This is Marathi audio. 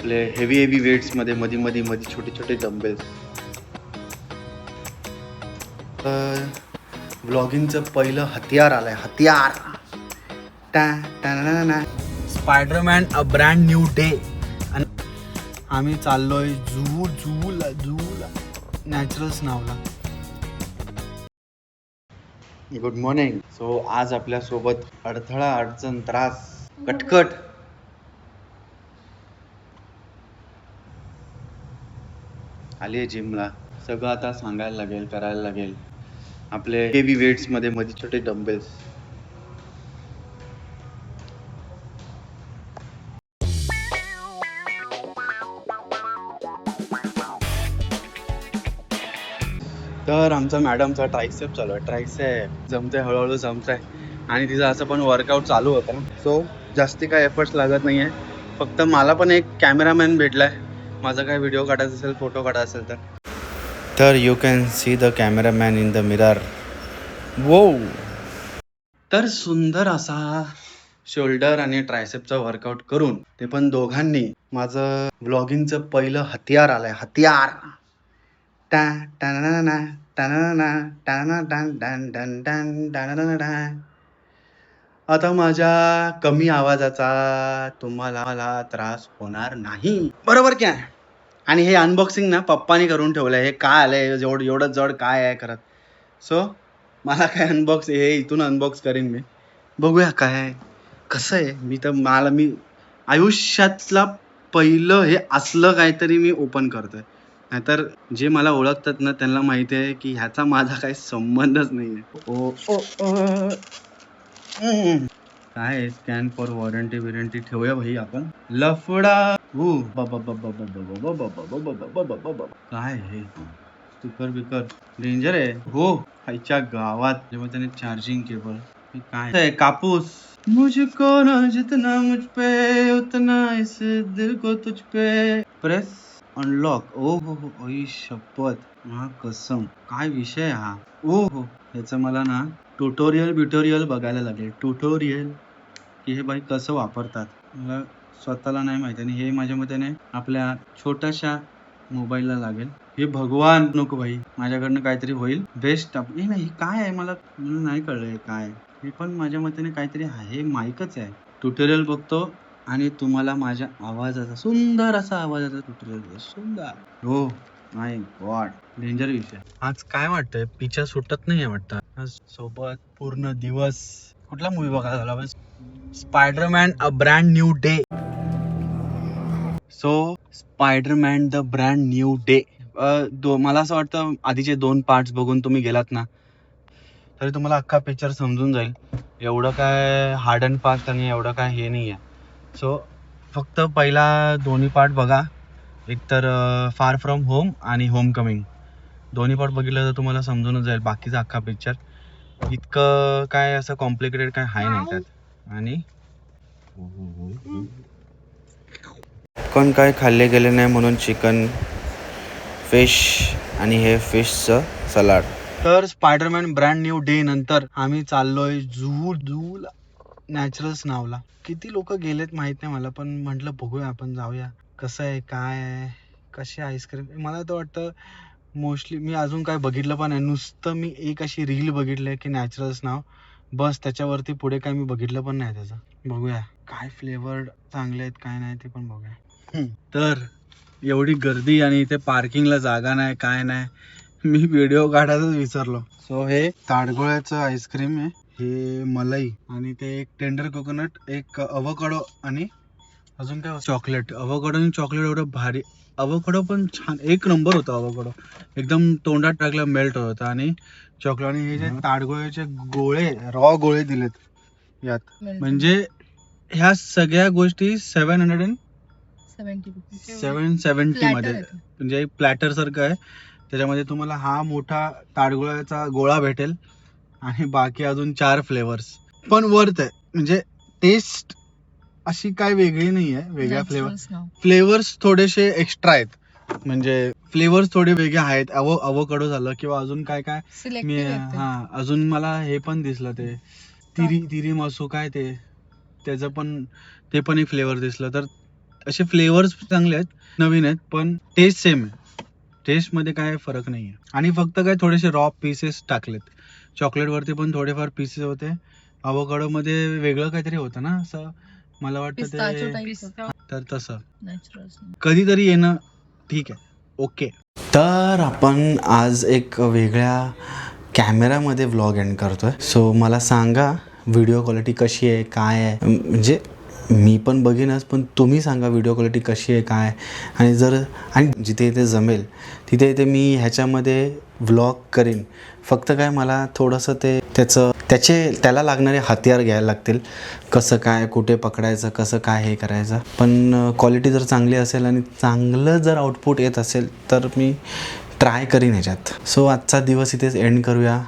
आपले हेवी वेट्स मध्ये मध्ये छोटे छोटे डंबेल्स. ब्लॉगिंगचं पहिलं हत्यार आलंय, हत्यार. Spiderman a brand new day. आणि आम्ही चाललोय झूला नॅचरल्स नावला. Good morning. सो आज आपल्या सोबत अडथळा, अडचण, त्रास, कटकट आली आहे जिमला. सगळं आता सांगायला लागेल, करायला लागेल. आपले हेवी वेट्स मध्ये छोटे डंबेल्स. तर आमचा मॅडमचा ट्रायसेप चालू आहे. ट्रायसेप जमतंय, हळूहळू जमतंय. आणि तिचं असं पण वर्कआउट चालू होतं. सो जास्ती काय एफर्ट्स लागत नाही आहे. फक्त मला पण एक कॅमेरामॅन भेटलाय. माझा काय व्हिडिओ काढायचा असेल, फोटो काढायचा असेल तर you can see the cameraman in the mirror. वो. तर सुंदर असा शोल्डर आणि ट्रायसेपचा वर्कआउट करून, ते पण दोघांनी, माझं व्लॉगिंगचं पहिलं हत्यार आलंय, हत्यार. आता माझ्या कमी आवाजाचा तुम्हाला त्रास होणार नाही, बरोबर काय? आणि हे अनबॉक्सिंग ना पप्पानी करून ठेवलंय. हे काय आलंय एवढं जड काय आहे करत. सो मला काय अनबॉक्स, हे इथून अनबॉक्स करीन मी. बघूया काय आहे, कसं आहे. मी आयुष्यातला पहिलं हे असलं काहीतरी मी ओपन करतोय. नाहीतर जे मला ओळखतात ना, त्यांना माहिती आहे की ह्याचा माझा काही संबंधच नाहीये. काय स्कॅन फॉर वॉरंटी बिरंटी ठेवूया भाई आपण. लफडा. काय हे स्पीकर बिकर डेंजर आहे हो. आईच्या गावात जेव्हा त्याने चार्जिंग केबल. काय कापूस. मुझको ना जितना मुझ पे उतना इस दिल को तुझ पे. Press unlock. ओ हो शपथ, हा कसम काय विषय हा. ओ हो, ह्याचं मला ना ट्युटोरियल बघायला लागेल. ट्युटोरियल की हे बाई कसं वापरतात, मला स्वतःला नाही माहिती. आणि हे माझ्या मते आपल्या छोट्याशा मोबाईलला लागेल. हे भगवान नको भाई, माझ्याकडनं काहीतरी होईल बेस्ट. नाही काय आहे, मला नाही कळलंय काय. हे पण माझ्या मते काहीतरी आहे, माईकच आहे. ट्युटोरियल बघतो आणि तुम्हाला माझ्या आवाजाचा, सुंदर असा आवाजाचा ट्युटोरियल. सुंदर. हो माय गॉड, डेंजर विषय. आज काय वाटतंय, पिच्छा सुटत नाही वाटतं. आज सोबत पूर्ण दिवस कुठला मूवी बघायला झाला. Spiderman a brand new day. So Spiderman the brand new day. मला असं वाटतं आधीचे 2 पार्ट्स बघून तुम्ही गेलात ना, तरी तुम्हाला अख्खा पिक्चर समजून जाईल. एवढं काय हार्ड अँड फास्ट आणि एवढं काय हे नाही आहे. सो फक्त पहिला दोन्ही पार्ट बघा. एक तर फार फ्रॉम होम आणि होम कमिंग. दोन्ही पार्ट बघितलं तर तुम्हाला समजूनच जाईल बाकीचा अख्खा पिक्चर. इतकं काय असं कॉम्प्लिकेटेड काय आहे नाही त्यात. आणि चिकन काय खाल्ले गेले नाही म्हणून चिकन, फिश आणि हे फिशचं सलाड. तर स्पायडरमॅन ब्रँड न्यू डे नंतर आम्ही चाललोय झूला नॅचरल्स नावला. किती लोक गेलेत माहित नाही मला, पण म्हटलं बघूया आपण, जाऊया. कसं आहे, काय आहे, कशी आईस्क्रीम. मला तर वाटतं मोस्टली मी अजून काय बघितलं पण नाही. नुसतं मी एक अशी रील बघितली की नॅचरल्स नाव, बस. त्याच्यावरती पुढे काय मी बघितलं पण नाही त्याचं. बघूया काय फ्लेवर चांगले आहेत काय नाही ते पण बघूया. तर एवढी गर्दी आणि इथे पार्किंगला जागा नाही, काय नाही. मी व्हिडिओ काढायलाच विसरलो. सो हे ताडगोळ्याचं आईस्क्रीम आहे, हे मलाई, आणि ते एक टेंडर कोकोनट, एक अवोकाडो, आणि अजून काय चॉकलेट. अवोकाडो आणि चॉकलेट एवढं भारी. अवोकाडो पण छान, एक नंबर होता अवोकाडो. एकदम तोंडात टाकला मेल्ट होत. आणि चॉकलेट. आणि हे जे ताडगोळ्याचे गोळे, रॉ गोळे दिलेत यात, म्हणजे ह्या सगळ्या गोष्टी 770 मध्ये, म्हणजे प्लॅटर सारखं आहे. त्याच्यामध्ये तुम्हाला हा मोठा ताडगोळ्याचा गोळा भेटेल आणि बाकी अजून 4 फ्लेवर्स. पण वर्थ आहे, म्हणजे टेस्ट अशी काय वेगळी नाही आहे. वेगळ्या फ्लेवर्स थोडेसे एक्स्ट्रा आहेत, म्हणजे फ्लेवर्स थोडे वेगळे आहेत. अवोकाडो झालं किंवा अजून काय काय मी अजून मला हे पण दिसलं, ते तिरी मासू काय ते, त्याचं पण, ते पण एक फ्लेवर दिसलं. तर असे फ्लेवर्स चांगले आहेत, नवीन आहेत, पण टेस्ट सेम आहे. टेस्टमध्ये काय फरक नाही आहे. आणि फक्त काय थोडेसे रॉ पीसेस टाकलेत. चॉकलेटवरती पण थोडेफार पीसेस होते. अवोकाडोमध्ये वेगळं काहीतरी होतं ना, असं मला वाटतं ते. तर तसं कधीतरी येणं ठीक आहे, ओके. तर आपण आज एक वेगळ्या कॅमेरामध्ये व्लॉग एंड करतोय. सो मला सांगा व्हिडिओ क्वालिटी कशी आहे, काय आहे. म्हणजे मी पण बघीनच, पण तुम्ही सांगा व्हिडिओ क्वालिटी कशी आहे, काय. आणि जिथे इथे जमेल तिथे इथे मी ह्याच्यामध्ये व्लॉग करीन. फक्त काय मला थोडंसं त्याला लागणारे हत्यार घ्यायला लागतील. कसं काय, कुठे पकडायचं, कसं काय हे करायचं. पण क्वालिटी जर चांगली असेल आणि चांगलं जर आउटपुट येत असेल तर मी ट्राय करीन ह्याच्यात. सो आजचा दिवस इथेच एंड करूया.